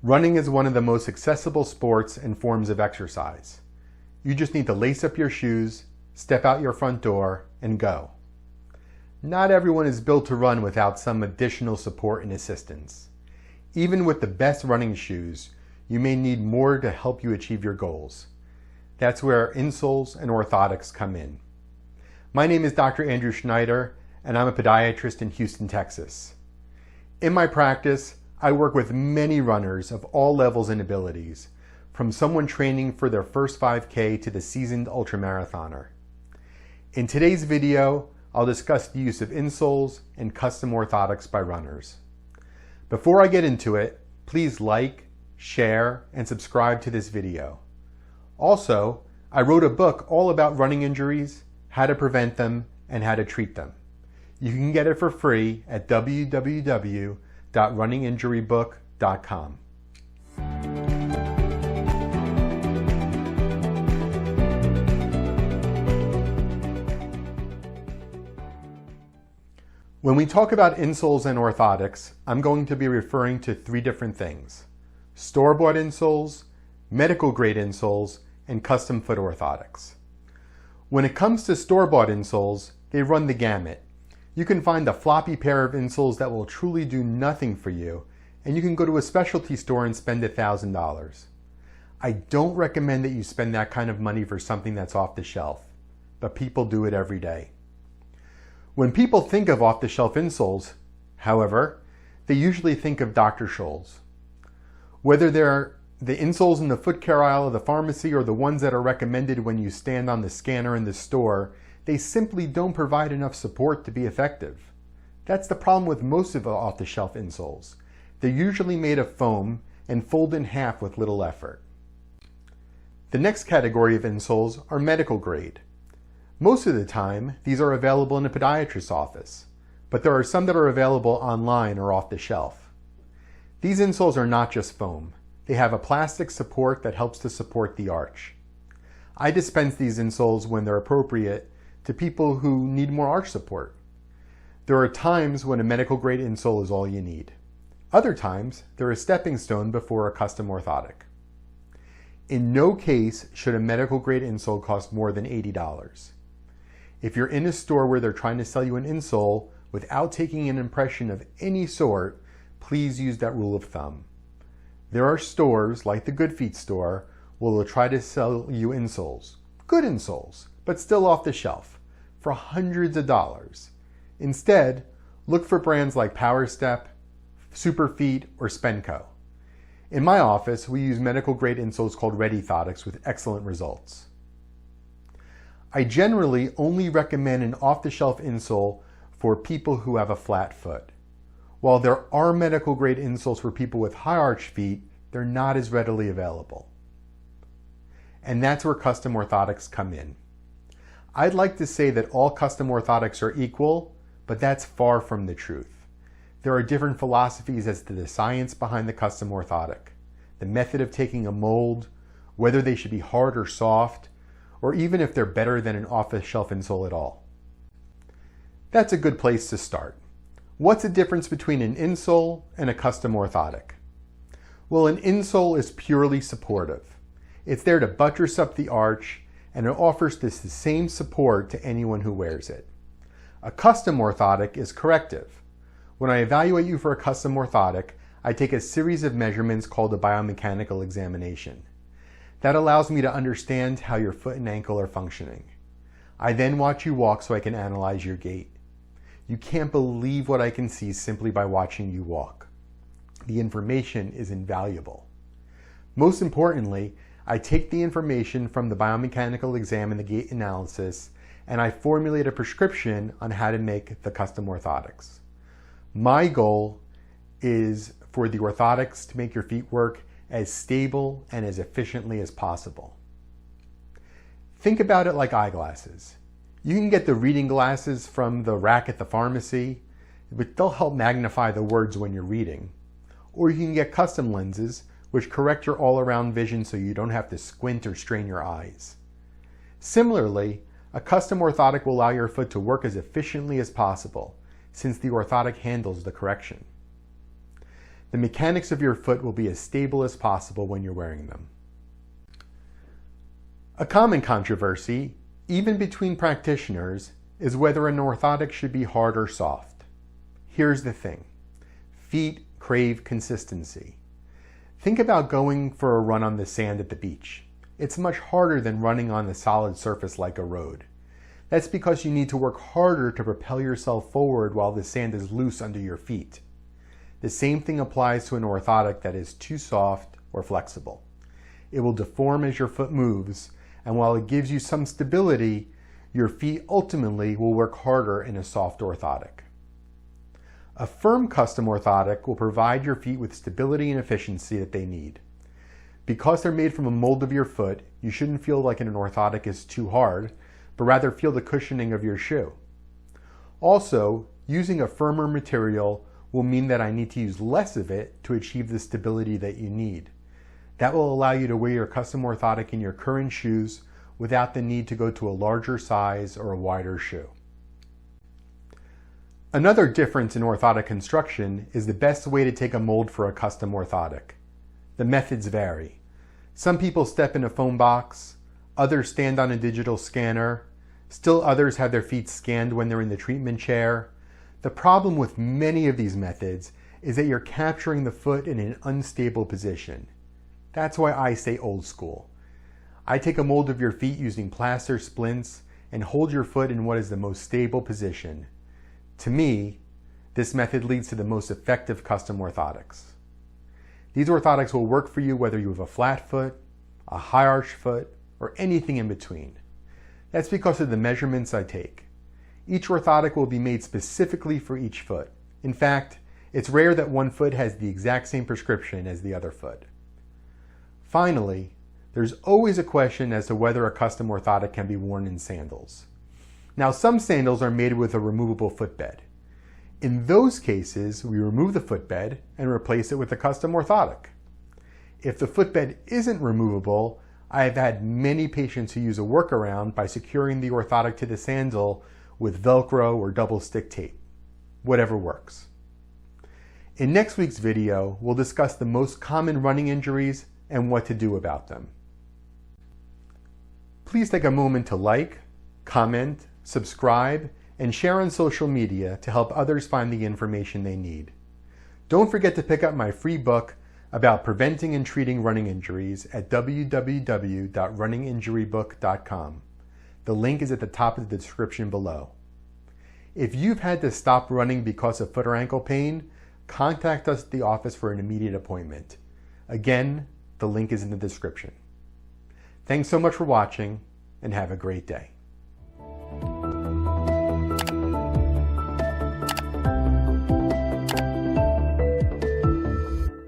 Running is one of the most accessible sports and forms of exercise. You just need to lace up your shoes, step out your front door, and go. Not everyone is built to run without some additional support and assistance. Even with the best running shoes, you may need more to help you achieve your goals. That's where insoles and orthotics come in. My name is Dr. Andrew Schneider, and I'm a podiatrist in Houston, Texas. In my practice, I work with many runners of all levels and abilities, from someone training for their first 5K to the seasoned ultramarathoner. In today's video, I'll discuss the use of insoles and custom orthotics by runners. Before I get into it, please like, share, and subscribe to this video. Also, I wrote a book all about running injuries, how to prevent them, and how to treat them. You can get it for free at www.runninginjurybook.com. When we talk about insoles and orthotics, I'm going to be referring to three different things: store-bought insoles, medical-grade insoles, and custom foot orthotics. When it comes to store-bought insoles, they run the gamut. You can find a floppy pair of insoles that will truly do nothing for you, and you can go to a specialty store and spend $1,000. I don't recommend that you spend that kind of money for something that's off the shelf, but people do it every day. When people think of off-the-shelf insoles, however, they usually think of Dr. Scholl's. Whether they're the insoles in the foot care aisle of the pharmacy or the ones that are recommended when you stand on the scanner in the store, they simply don't provide enough support to be effective. That's the problem with most of the off-the-shelf insoles. They're usually made of foam and fold in half with little effort. The next category of insoles are medical grade. Most of the time, these are available in a podiatrist's office, but there are some that are available online or off the shelf. These insoles are not just foam. They have a plastic support that helps to support the arch. I dispense these insoles when they're appropriate to people who need more arch support. There are times when a medical grade insole is all you need. Other times, they're a stepping stone before a custom orthotic. In no case should a medical grade insole cost more than $80. If you're in a store where they're trying to sell you an insole without taking an impression of any sort, please use that rule of thumb. There are stores, like the Good Feet store, where they'll try to sell you insoles, good insoles, but still off the shelf, for hundreds of dollars. Instead, look for brands like PowerStep, Superfeet, or Spenco. In my office, we use medical grade insoles called ReadyThotics with excellent results. I generally only recommend an off-the-shelf insole for people who have a flat foot. While there are medical grade insoles for people with high arch feet, they're not as readily available. And that's where custom orthotics come in. I'd like to say that all custom orthotics are equal, but that's far from the truth. There are different philosophies as to the science behind the custom orthotic, the method of taking a mold, whether they should be hard or soft, or even if they're better than an off-the-shelf insole at all. That's a good place to start. What's the difference between an insole and a custom orthotic? Well, an insole is purely supportive. It's there to buttress up the arch, and it offers the same support to anyone who wears it. A custom orthotic is corrective. When I evaluate you for a custom orthotic, I take a series of measurements called a biomechanical examination. That allows me to understand how your foot and ankle are functioning. I then watch you walk so I can analyze your gait. You can't believe what I can see simply by watching you walk. The information is invaluable. Most importantly, I take the information from the biomechanical exam and the gait analysis, and I formulate a prescription on how to make the custom orthotics. My goal is for the orthotics to make your feet work as stable and as efficiently as possible. Think about it like eyeglasses. You can get the reading glasses from the rack at the pharmacy, but they'll help magnify the words when you're reading. Or you can get custom lenses, which correct your all-around vision so you don't have to squint or strain your eyes. Similarly, a custom orthotic will allow your foot to work as efficiently as possible, since the orthotic handles the correction. The mechanics of your foot will be as stable as possible when you're wearing them. A common controversy, even between practitioners, is whether an orthotic should be hard or soft. Here's the thing. Feet crave consistency. Think about going for a run on the sand at the beach. It's much harder than running on a solid surface like a road. That's because you need to work harder to propel yourself forward while the sand is loose under your feet. The same thing applies to an orthotic that is too soft or flexible. It will deform as your foot moves, and while it gives you some stability, your feet ultimately will work harder in a soft orthotic. A firm custom orthotic will provide your feet with stability and efficiency that they need. Because they're made from a mold of your foot, you shouldn't feel like an orthotic is too hard, but rather feel the cushioning of your shoe. Also, using a firmer material will mean that I need to use less of it to achieve the stability that you need. That will allow you to wear your custom orthotic in your current shoes without the need to go to a larger size or a wider shoe. Another difference in orthotic construction is the best way to take a mold for a custom orthotic. The methods vary. Some people step in a foam box, others stand on a digital scanner, still others have their feet scanned when they're in the treatment chair. The problem with many of these methods is that you're capturing the foot in an unstable position. That's why I say old school. I take a mold of your feet using plaster splints and hold your foot in what is the most stable position. To me, this method leads to the most effective custom orthotics. These orthotics will work for you whether you have a flat foot, a high arch foot, or anything in between. That's because of the measurements I take. Each orthotic will be made specifically for each foot. In fact, it's rare that one foot has the exact same prescription as the other foot. Finally, there's always a question as to whether a custom orthotic can be worn in sandals. Now, some sandals are made with a removable footbed. In those cases, we remove the footbed and replace it with a custom orthotic. If the footbed isn't removable, I have had many patients who use a workaround by securing the orthotic to the sandal with Velcro or double stick tape. Whatever works. In next week's video, we'll discuss the most common running injuries and what to do about them. Please take a moment to like, comment, subscribe, and share on social media to help others find the information they need. Don't forget to pick up my free book about preventing and treating running injuries at www.runninginjurybook.com. The link is at the top of the description below. If you've had to stop running because of foot or ankle pain, contact us at the office for an immediate appointment. Again, the link is in the description. Thanks so much for watching, and have a great day.